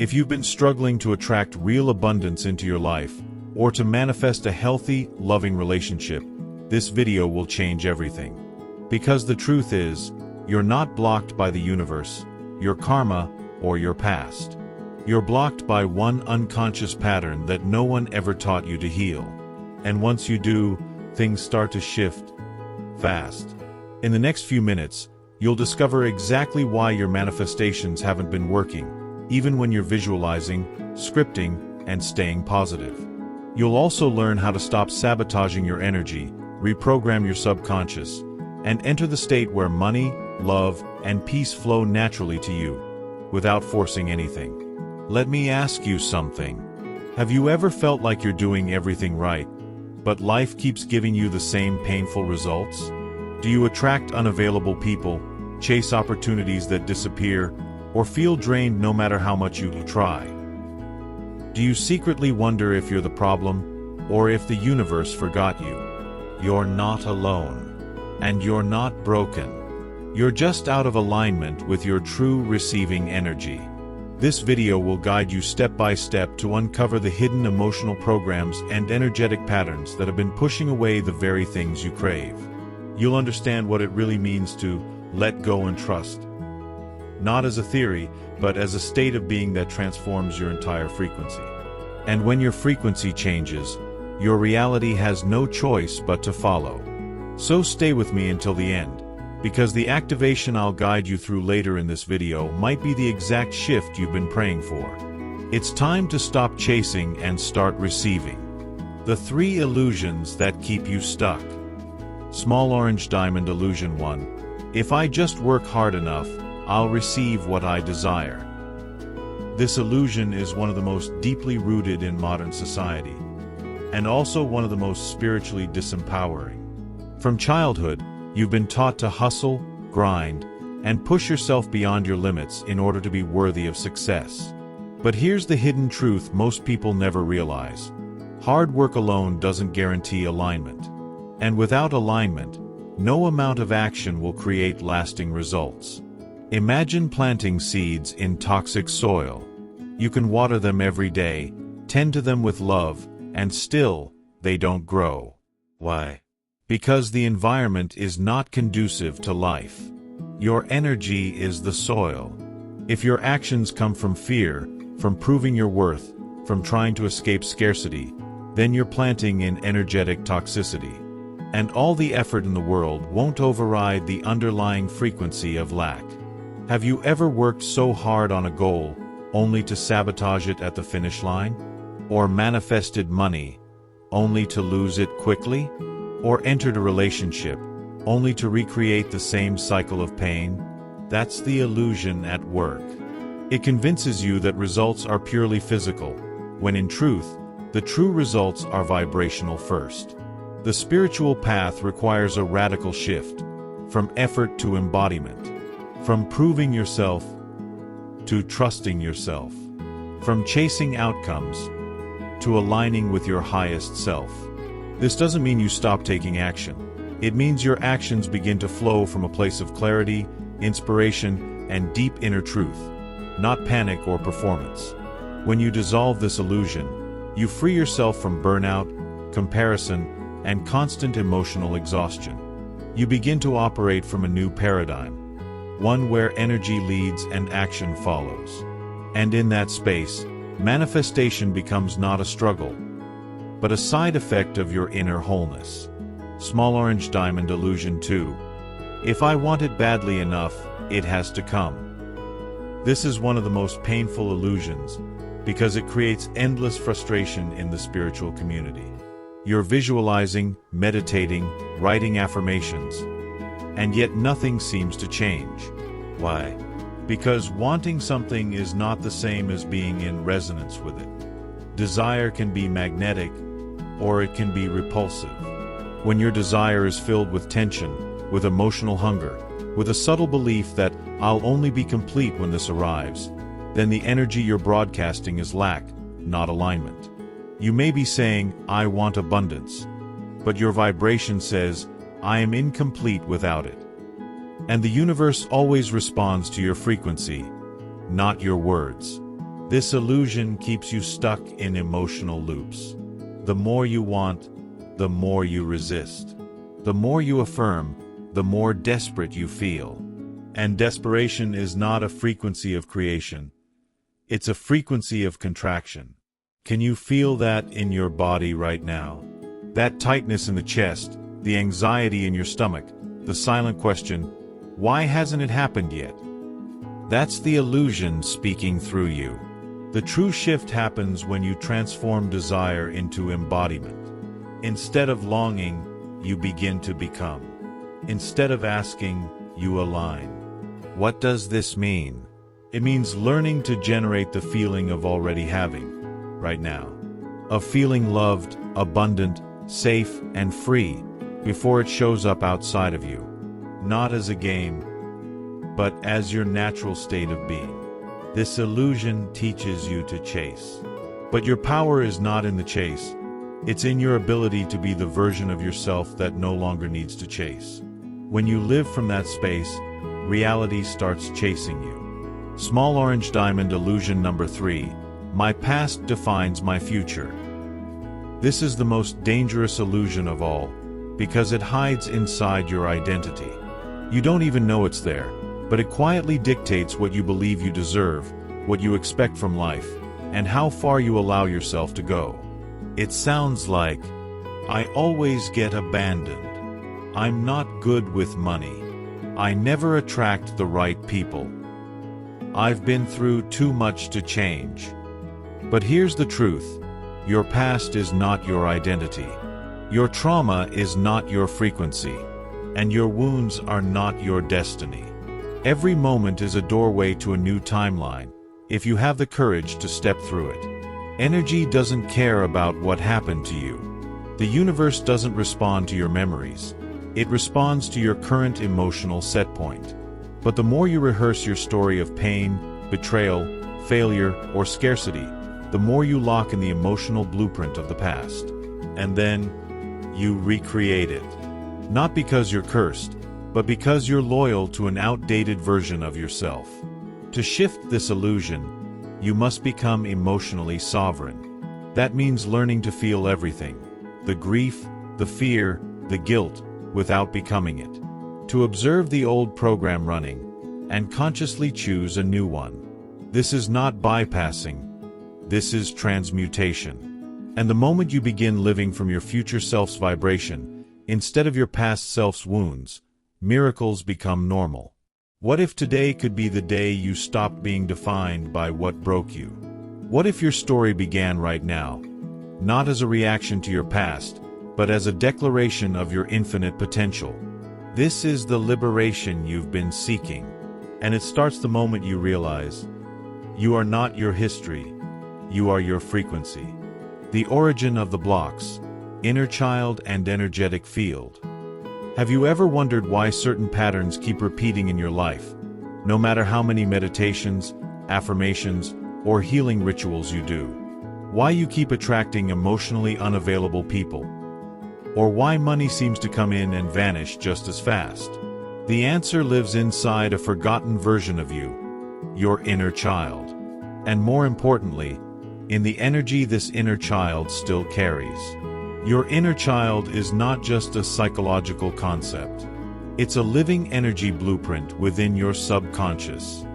If you've been struggling to attract real abundance into your life, or to manifest a healthy, loving relationship, this video will change everything. Because the truth is, you're not blocked by the universe, your karma, or your past. You're blocked by one unconscious pattern that no one ever taught you to heal. And once you do, things start to shift fast. In the next few minutes, you'll discover exactly why your manifestations haven't been working, even when you're visualizing, scripting, and staying positive. You'll also learn how to stop sabotaging your energy, reprogram your subconscious, and enter the state where money, love, and peace flow naturally to you, without forcing anything. Let me ask you something. Have you ever felt like you're doing everything right, but life keeps giving you the same painful results? Do you attract unavailable people, chase opportunities that disappear, or feel drained no matter how much you try? Do you secretly wonder if you're the problem, or if the universe forgot you? You're not alone. And you're not broken. You're just out of alignment with your true receiving energy. This video will guide you step by step to uncover the hidden emotional programs and energetic patterns that have been pushing away the very things you crave. You'll understand what it really means to let go and trust. Not as a theory, but as a state of being that transforms your entire frequency. And when your frequency changes, your reality has no choice but to follow. So stay with me until the end, because the activation I'll guide you through later in this video might be the exact shift you've been praying for. It's time to stop chasing and start receiving. The 3 illusions that keep you stuck. Small orange diamond illusion 1. If I just work hard enough, I'll receive what I desire. This illusion is one of the most deeply rooted in modern society, and also one of the most spiritually disempowering. From childhood, you've been taught to hustle, grind, and push yourself beyond your limits in order to be worthy of success. But here's the hidden truth most people never realize. Hard work alone doesn't guarantee alignment. And without alignment, no amount of action will create lasting results. Imagine planting seeds in toxic soil. You can water them every day, tend to them with love, and still, they don't grow. Why? Because the environment is not conducive to life. Your energy is the soil. If your actions come from fear, from proving your worth, from trying to escape scarcity, then you're planting in energetic toxicity. And all the effort in the world won't override the underlying frequency of lack. Have you ever worked so hard on a goal, only to sabotage it at the finish line? Or manifested money, only to lose it quickly? Or entered a relationship, only to recreate the same cycle of pain? That's the illusion at work. It convinces you that results are purely physical, when in truth, the true results are vibrational first. The spiritual path requires a radical shift, from effort to embodiment, from proving yourself to trusting yourself, from chasing outcomes to aligning with your highest self. This doesn't mean you stop taking action. It means your actions begin to flow from a place of clarity, inspiration, and deep inner truth, not panic or performance. When you dissolve this illusion, you free yourself from burnout, comparison, and constant emotional exhaustion. You begin to operate from a new paradigm, one where energy leads and action follows. And in that space, manifestation becomes not a struggle, but a side effect of your inner wholeness. Small orange diamond illusion 2. If I want it badly enough, it has to come. This is one of the most painful illusions, because it creates endless frustration in the spiritual community. You're visualizing, meditating, writing affirmations, and yet nothing seems to change. Why? Because wanting something is not the same as being in resonance with it. Desire can be magnetic, or it can be repulsive. When your desire is filled with tension, with emotional hunger, with a subtle belief that I'll only be complete when this arrives, then the energy you're broadcasting is lack, not alignment. You may be saying, I want abundance, but your vibration says, I am incomplete without it. And the universe always responds to your frequency, not your words. This illusion keeps you stuck in emotional loops. The more you want, the more you resist. The more you affirm, the more desperate you feel. And desperation is not a frequency of creation. It's a frequency of contraction. Can you feel that in your body right now? That tightness in the chest, the anxiety in your stomach, the silent question, why hasn't it happened yet? That's the illusion speaking through you. The true shift happens when you transform desire into embodiment. Instead of longing, you begin to become. Instead of asking, you align. What does this mean? It means learning to generate the feeling of already having, right now. Of feeling loved, abundant, safe, and free before it shows up outside of you. Not as a game, but as your natural state of being. This illusion teaches you to chase. But your power is not in the chase. It's in your ability to be the version of yourself that no longer needs to chase. When you live from that space, reality starts chasing you. Small orange diamond illusion number 3. My past defines my future. This is the most dangerous illusion of all, because it hides inside your identity. You don't even know it's there, but it quietly dictates what you believe you deserve, what you expect from life, and how far you allow yourself to go. It sounds like, I always get abandoned. I'm not good with money. I never attract the right people. I've been through too much to change. But here's the truth. Your past is not your identity. Your trauma is not your frequency. And your wounds are not your destiny. Every moment is a doorway to a new timeline, if you have the courage to step through it. Energy doesn't care about what happened to you. The universe doesn't respond to your memories. It responds to your current emotional set point. But the more you rehearse your story of pain, betrayal, failure, or scarcity, the more you lock in the emotional blueprint of the past. And then, you recreate it. Not because you're cursed, but because you're loyal to an outdated version of yourself. To shift this illusion, you must become emotionally sovereign. That means learning to feel everything, the grief, the fear, the guilt, without becoming it. To observe the old program running, and consciously choose a new one. This is not bypassing, this is transmutation. And the moment you begin living from your future self's vibration, instead of your past self's wounds, miracles become normal. What if today could be the day you stopped being defined by what broke you? What if your story began right now, not as a reaction to your past, but as a declaration of your infinite potential? This is the liberation you've been seeking, and it starts the moment you realize you are not your history, you are your frequency. The origin of the blocks, inner child and energetic field. Have you ever wondered why certain patterns keep repeating in your life, no matter how many meditations, affirmations, or healing rituals you do? Why you keep attracting emotionally unavailable people? Or why money seems to come in and vanish just as fast? The answer lives inside a forgotten version of you, your inner child. And more importantly, in the energy this inner child still carries. Your inner child is not just a psychological concept. It's a living energy blueprint within your subconscious.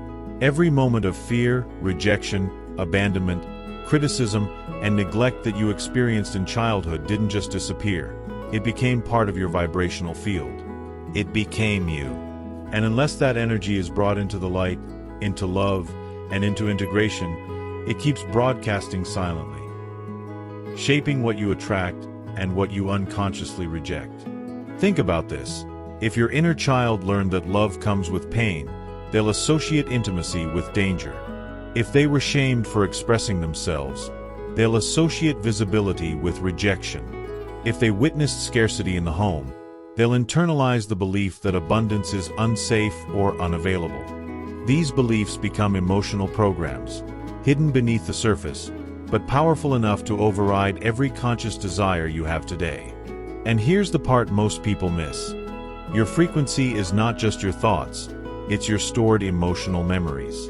Every moment of fear, rejection, abandonment, criticism, and neglect that you experienced in childhood didn't just disappear. It became part of your vibrational field. It became you. And unless that energy is brought into the light, into love, and into integration, it keeps broadcasting silently, shaping what you attract and what you unconsciously reject. Think about this. If your inner child learned that love comes with pain, they'll associate intimacy with danger. If they were shamed for expressing themselves, they'll associate visibility with rejection. If they witnessed scarcity in the home, they'll internalize the belief that abundance is unsafe or unavailable. These beliefs become emotional programs, hidden beneath the surface, but powerful enough to override every conscious desire you have today. And here's the part most people miss. Your frequency is not just your thoughts, it's your stored emotional memories.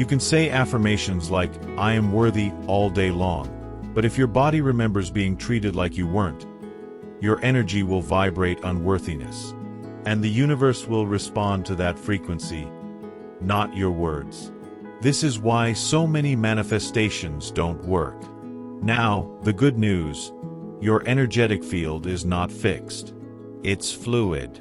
You can say affirmations like, "I am worthy," all day long, but if your body remembers being treated like you weren't, your energy will vibrate unworthiness. And the universe will respond to that frequency, not your words. This is why so many manifestations don't work. Now, the good news: your energetic field is not fixed. It's fluid.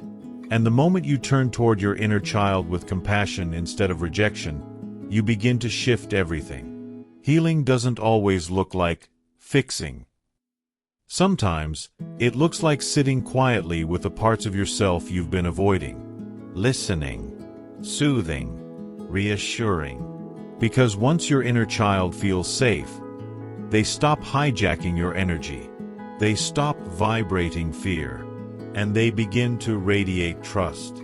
And the moment you turn toward your inner child with compassion instead of rejection, you begin to shift everything. Healing doesn't always look like fixing. Sometimes, it looks like sitting quietly with the parts of yourself you've been avoiding. Listening, soothing, reassuring. Because once your inner child feels safe, they stop hijacking your energy. They stop vibrating fear. And they begin to radiate trust.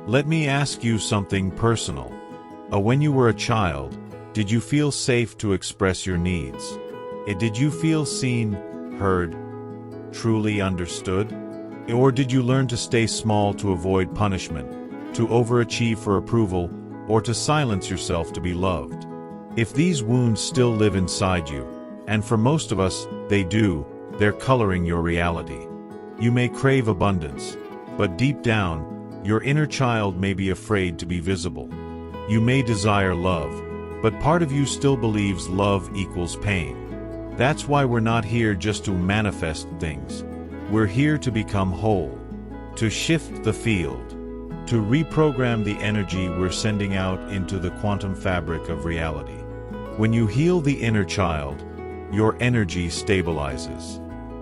Let me ask you something personal. When you were a child, did you feel safe to express your needs? Did you feel seen, heard, truly understood? Or did you learn to stay small to avoid punishment, to overachieve for approval, or to silence yourself to be loved? If these wounds still live inside you, and for most of us, they do, they're coloring your reality. You may crave abundance, but deep down, your inner child may be afraid to be visible. You may desire love, but part of you still believes love equals pain. That's why we're not here just to manifest things. We're here to become whole, to shift the field, to reprogram the energy we're sending out into the quantum fabric of reality. When you heal the inner child, your energy stabilizes.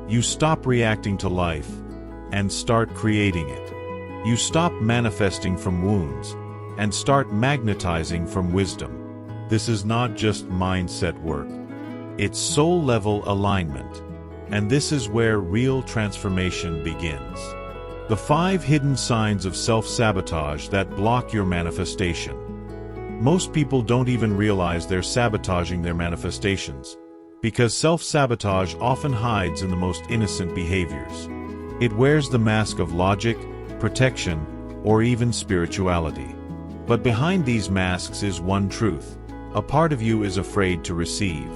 You stop reacting to life and start creating it. You stop manifesting from wounds and start magnetizing from wisdom. This is not just mindset work. It's soul-level alignment. And this is where real transformation begins. The 5 hidden signs of self-sabotage that block your manifestation. Most people don't even realize they're sabotaging their manifestations, because self-sabotage often hides in the most innocent behaviors. It wears the mask of logic, protection, or even spirituality. But behind these masks is one truth. A part of you is afraid to receive.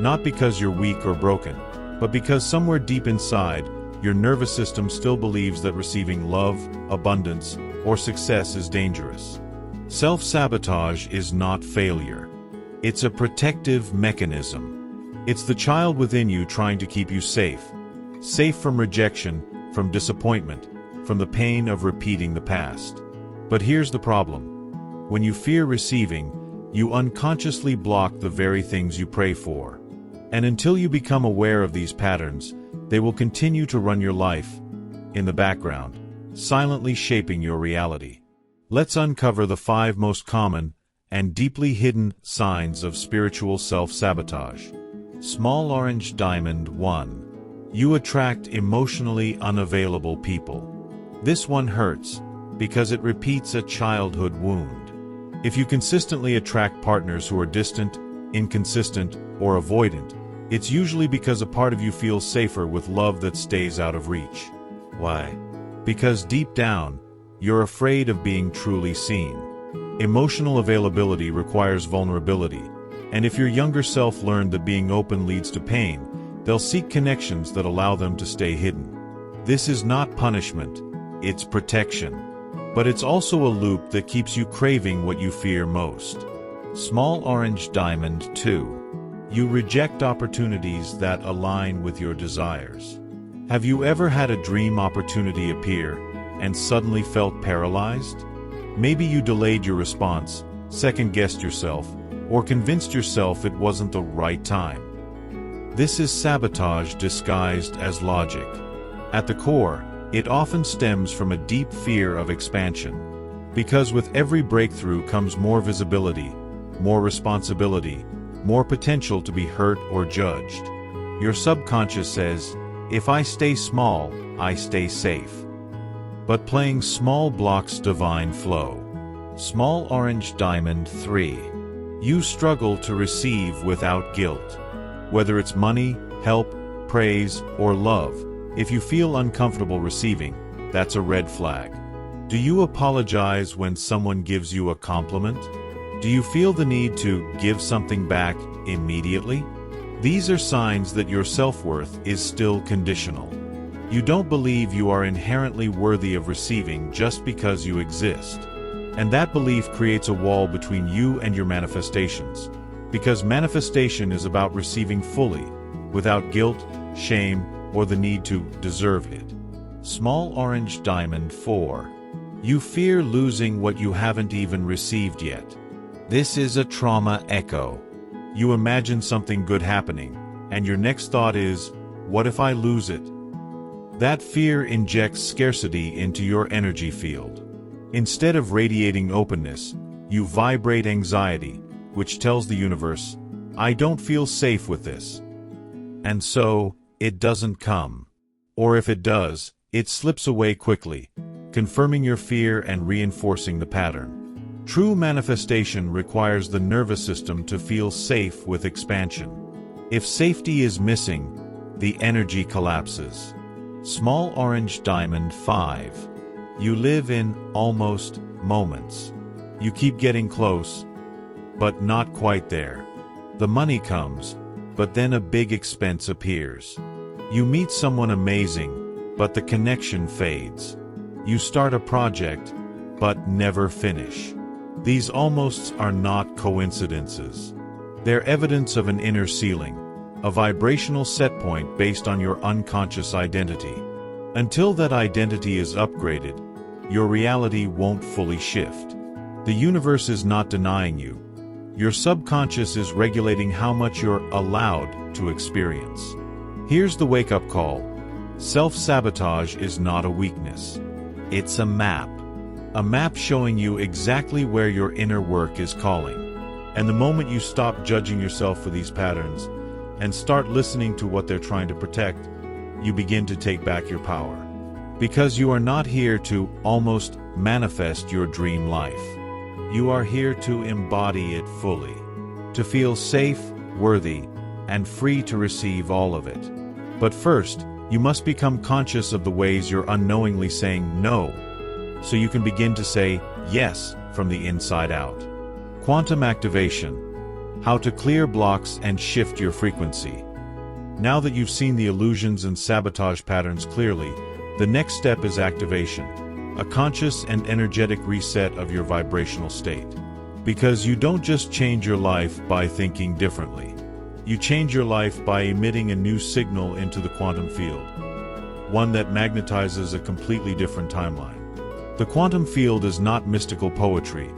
Not because you're weak or broken, but because somewhere deep inside, your nervous system still believes that receiving love, abundance, or success is dangerous. Self-sabotage is not failure. It's a protective mechanism. It's the child within you trying to keep you safe. Safe from rejection, from disappointment, from the pain of repeating the past. But here's the problem. When you fear receiving, you unconsciously block the very things you pray for. And until you become aware of these patterns, they will continue to run your life in the background, silently shaping your reality. Let's uncover the 5 most common and deeply hidden signs of spiritual self-sabotage. Small orange diamond 1. You attract emotionally unavailable people. This one hurts because it repeats a childhood wound. If you consistently attract partners who are distant, inconsistent, or avoidant, it's usually because a part of you feels safer with love that stays out of reach. Why? Because deep down, you're afraid of being truly seen. Emotional availability requires vulnerability, and if your younger self learned that being open leads to pain, they'll seek connections that allow them to stay hidden. This is not punishment, it's protection. But it's also a loop that keeps you craving what you fear most. Small orange diamond 2. You reject opportunities that align with your desires. Have you ever had a dream opportunity appear and suddenly felt paralyzed? Maybe you delayed your response, second-guessed yourself, or convinced yourself it wasn't the right time. This is sabotage disguised as logic. At the core, it often stems from a deep fear of expansion. Because with every breakthrough comes more visibility, more responsibility, more potential to be hurt or judged. Your subconscious says, if I stay small, I stay safe. But playing small blocks divine flow. Small orange diamond 3. You struggle to receive without guilt. Whether it's money, help, praise, or love, if you feel uncomfortable receiving, that's a red flag. Do you apologize when someone gives you a compliment? Do you feel the need to give something back immediately? These are signs that your self-worth is still conditional. You don't believe you are inherently worthy of receiving just because you exist. And that belief creates a wall between you and your manifestations. Because manifestation is about receiving fully, without guilt, shame, or the need to deserve it. Small orange diamond 4. You fear losing what you haven't even received yet. This is a trauma echo. You imagine something good happening, and your next thought is, what if I lose it? That fear injects scarcity into your energy field. Instead of radiating openness, you vibrate anxiety, which tells the universe, I don't feel safe with this. And so, it doesn't come. Or if it does, it slips away quickly, confirming your fear and reinforcing the pattern. True manifestation requires the nervous system to feel safe with expansion. If safety is missing, the energy collapses. Small orange diamond 5. You live in almost moments. You keep getting close, but not quite there. The money comes, but then a big expense appears. You meet someone amazing, but the connection fades. You start a project, but never finish. These almosts are not coincidences. They're evidence of an inner ceiling, a vibrational set point based on your unconscious identity. Until that identity is upgraded, your reality won't fully shift. The universe is not denying you. Your subconscious is regulating how much you're allowed to experience. Here's the wake-up call. Self-sabotage is not a weakness. It's a map. A map showing you exactly where your inner work is calling. And the moment you stop judging yourself for these patterns and start listening to what they're trying to protect, you begin to take back your power. Because you are not here to almost manifest your dream life. You are here to embody it fully. To feel safe, worthy, and free to receive all of it. But first, you must become conscious of the ways you're unknowingly saying no, so you can begin to say yes from the inside out. Quantum activation. How to clear blocks and shift your frequency. Now that you've seen the illusions and sabotage patterns clearly, the next step is activation, a conscious and energetic reset of your vibrational state. Because you don't just change your life by thinking differently. You change your life by emitting a new signal into the quantum field, one that magnetizes a completely different timeline. The quantum field is not mystical poetry.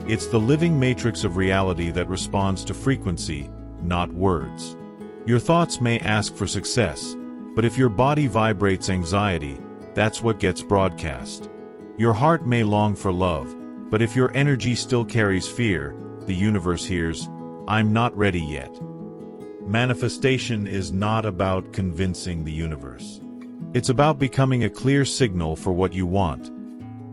It's the living matrix of reality that responds to frequency, not words. Your thoughts may ask for success, but if your body vibrates anxiety, that's what gets broadcast. Your heart may long for love, but if your energy still carries fear, the universe hears, I'm not ready yet. Manifestation is not about convincing the universe. It's about becoming a clear signal for what you want.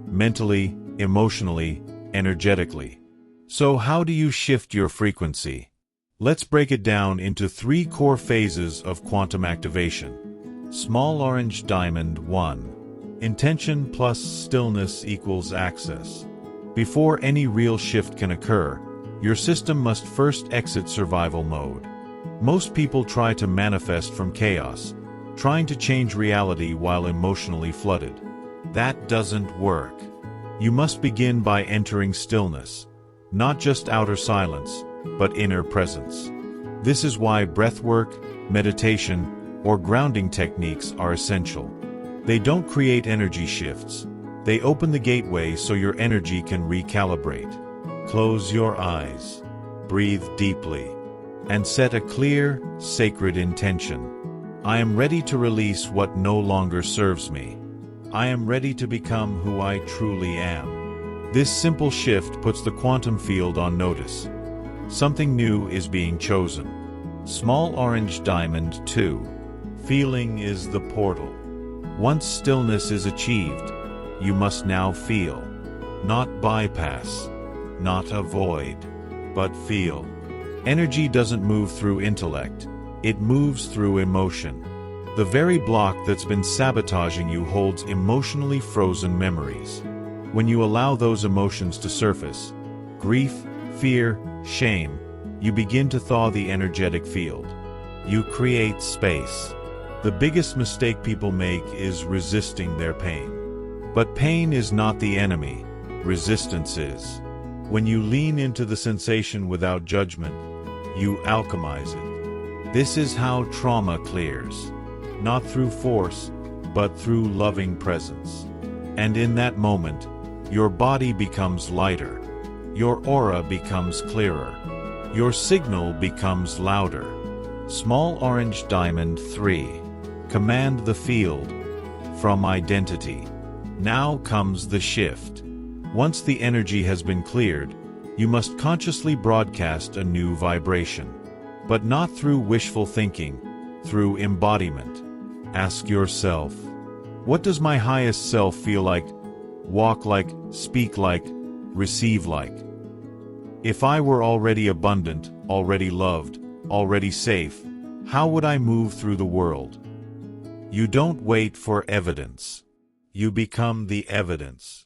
Mentally, emotionally, energetically. So how do you shift your frequency? Let's break it down into 3 core phases of quantum activation. Small orange diamond 1. Intention plus stillness equals access. Before any real shift can occur, your system must first exit survival mode. Most people try to manifest from chaos, trying to change reality while emotionally flooded. That doesn't work. You must begin by entering stillness, not just outer silence, but inner presence. This is why breathwork, meditation, or grounding techniques are essential. They don't create energy shifts. They open the gateway so your energy can recalibrate. Close your eyes, breathe deeply, and set a clear, sacred intention. I am ready to release what no longer serves me. I am ready to become who I truly am. This simple shift puts the quantum field on notice. Something new is being chosen. Small orange diamond 2. Feeling is the portal. Once stillness is achieved, you must now feel. Not bypass, not avoid, but feel. Energy doesn't move through intellect, it moves through emotion. The very block that's been sabotaging you holds emotionally frozen memories. When you allow those emotions to surface, grief, fear, shame, you begin to thaw the energetic field. You create space. The biggest mistake people make is resisting their pain. But pain is not the enemy, resistance is. When you lean into the sensation without judgment, you alchemize it. This is how trauma clears. Not through force, but through loving presence. And in that moment, your body becomes lighter. Your aura becomes clearer. Your signal becomes louder. Small orange diamond 3. Command the field. From identity. Now comes the shift. Once the energy has been cleared, you must consciously broadcast a new vibration. But not through wishful thinking, through embodiment. Ask yourself, what does my highest self feel like, walk like, speak like, receive like? If I were already abundant, already loved, already safe, how would I move through the world? You don't wait for evidence. You become the evidence.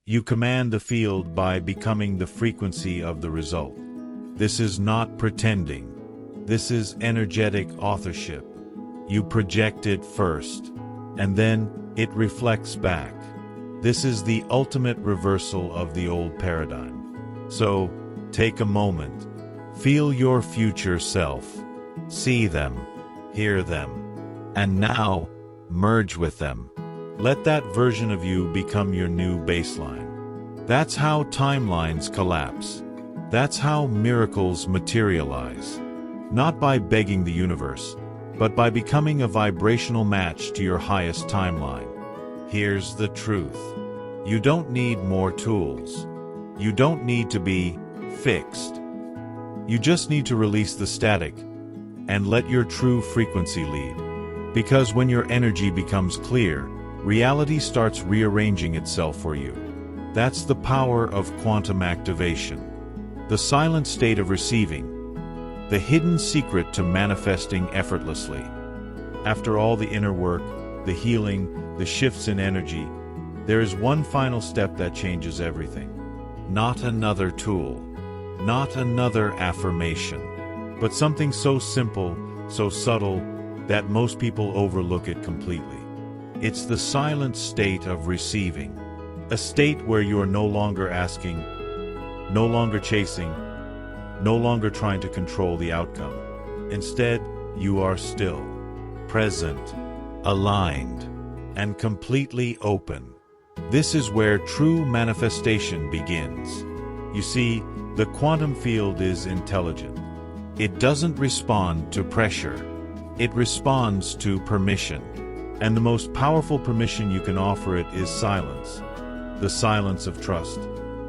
You command the field by becoming the frequency of the result. This is not pretending. This is energetic authorship. You project it first, and then it reflects back. This is the ultimate reversal of the old paradigm. So, take a moment. Feel your future self. See them. Hear them. And now, merge with them. Let that version of you become your new baseline. That's how timelines collapse. That's how miracles materialize. Not by begging the universe, but by becoming a vibrational match to your highest timeline. Here's the truth. You don't need more tools. You don't need to be fixed. You just need to release the static and let your true frequency lead. Because when your energy becomes clear, reality starts rearranging itself for you. That's the power of quantum activation. The silent state of receiving. The hidden secret to manifesting effortlessly. After all the inner work, the healing, the shifts in energy, there is one final step that changes everything. Not another tool. Not another affirmation. But something so simple, so subtle, that most people overlook it completely. It's the silent state of receiving. A state where you are no longer asking, no longer chasing, no longer trying to control the outcome. Instead, you are still, present, aligned, and completely open. This is where true manifestation begins. You see, the quantum field is intelligent. It doesn't respond to pressure. It responds to permission. And the most powerful permission you can offer it is silence. The silence of trust.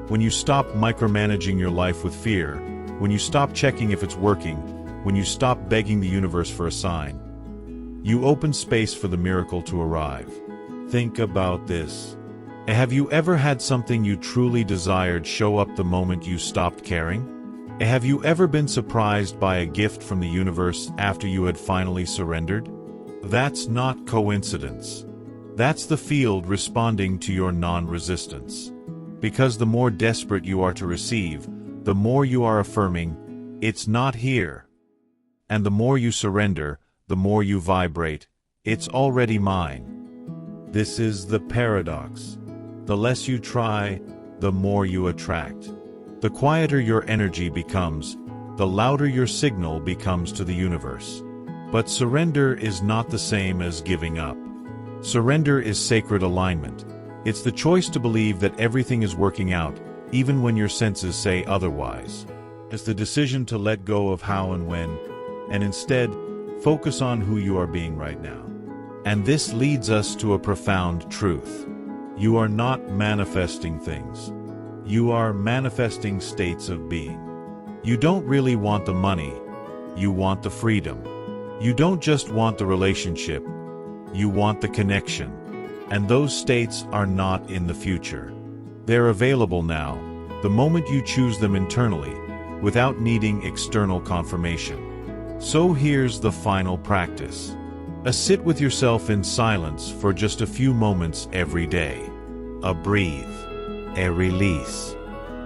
When you stop micromanaging your life with fear, when you stop checking if it's working, when you stop begging the universe for a sign, you open space for the miracle to arrive. Think about this. Have you ever had something you truly desired show up the moment you stopped caring? Have you ever been surprised by a gift from the universe after you had finally surrendered? That's not coincidence. That's the field responding to your non-resistance. Because the more desperate you are to receive, the more you are affirming, it's not here. And the more you surrender, the more you vibrate, it's already mine. This is the paradox. The less you try, the more you attract. The quieter your energy becomes, the louder your signal becomes to the universe. But surrender is not the same as giving up. Surrender is sacred alignment. It's the choice to believe that everything is working out, even when your senses say otherwise. It's the decision to let go of how and when, and instead, focus on who you are being right now. And this leads us to a profound truth. You are not manifesting things. You are manifesting states of being. You don't really want the money. You want the freedom. You don't just want the relationship. You want the connection. And those states are not in the future. They're available now, the moment you choose them internally, without needing external confirmation. So here's the final practice. Sit with yourself in silence for just a few moments every day. A breathe. A release.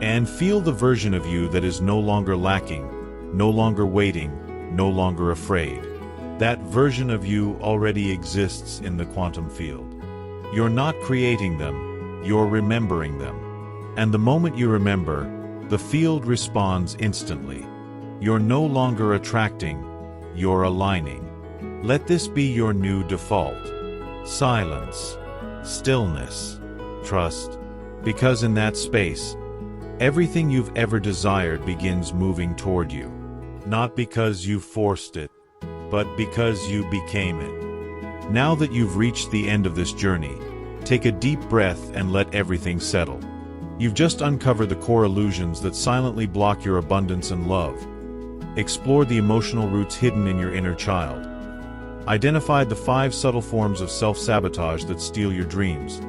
And feel the version of you that is no longer lacking, no longer waiting, no longer afraid. That version of you already exists in the quantum field. You're not creating them, you're remembering them. And the moment you remember, the field responds instantly. You're no longer attracting, you're aligning. Let this be your new default. Silence, stillness, trust, because in that space, everything you've ever desired begins moving toward you. Not because you forced it, but because you became it. Now that you've reached the end of this journey, take a deep breath and let everything settle. You've just uncovered the core illusions that silently block your abundance and love. Explored the emotional roots hidden in your inner child. Identified the 5 subtle forms of self-sabotage that steal your dreams.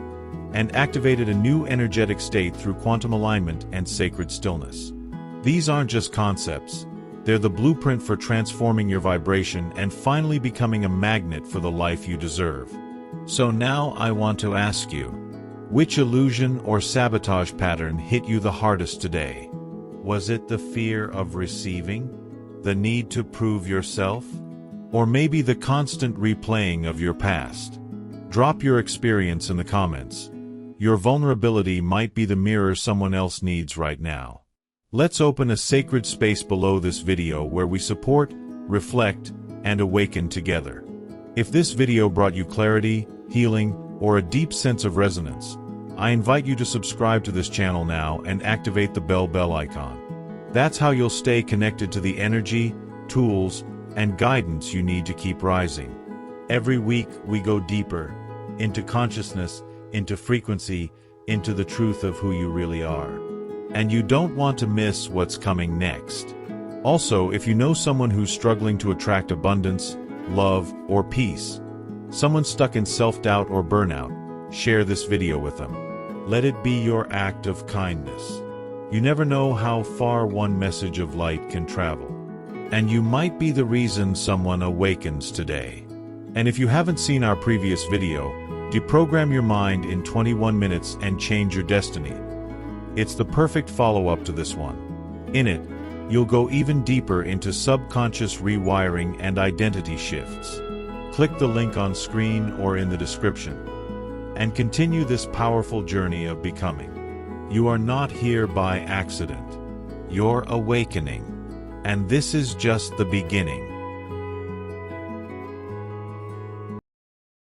And activated a new energetic state through quantum alignment and sacred stillness. These aren't just concepts. They're the blueprint for transforming your vibration and finally becoming a magnet for the life you deserve. So now I want to ask you, which illusion or sabotage pattern hit you the hardest today? Was it the fear of receiving? The need to prove yourself? Or maybe the constant replaying of your past? Drop your experience in the comments. Your vulnerability might be the mirror someone else needs right now. Let's open a sacred space below this video where we support, reflect, and awaken together. If this video brought you clarity, healing, or a deep sense of resonance, I invite you to subscribe to this channel now and activate the bell icon. That's how you'll stay connected to the energy, tools, and guidance you need to keep rising. Every week we go deeper into consciousness, into frequency, into the truth of who you really are. And you don't want to miss what's coming next. Also, if you know someone who's struggling to attract abundance, love, or peace, someone stuck in self-doubt or burnout, share this video with them. Let it be your act of kindness. You never know how far one message of light can travel. And you might be the reason someone awakens today. And if you haven't seen our previous video, deprogram your mind in 21 minutes and change your destiny. It's the perfect follow-up to this one. In it, you'll go even deeper into subconscious rewiring and identity shifts. Click the link on screen or in the description, and continue this powerful journey of becoming. You are not here by accident. You're awakening. And this is just the beginning.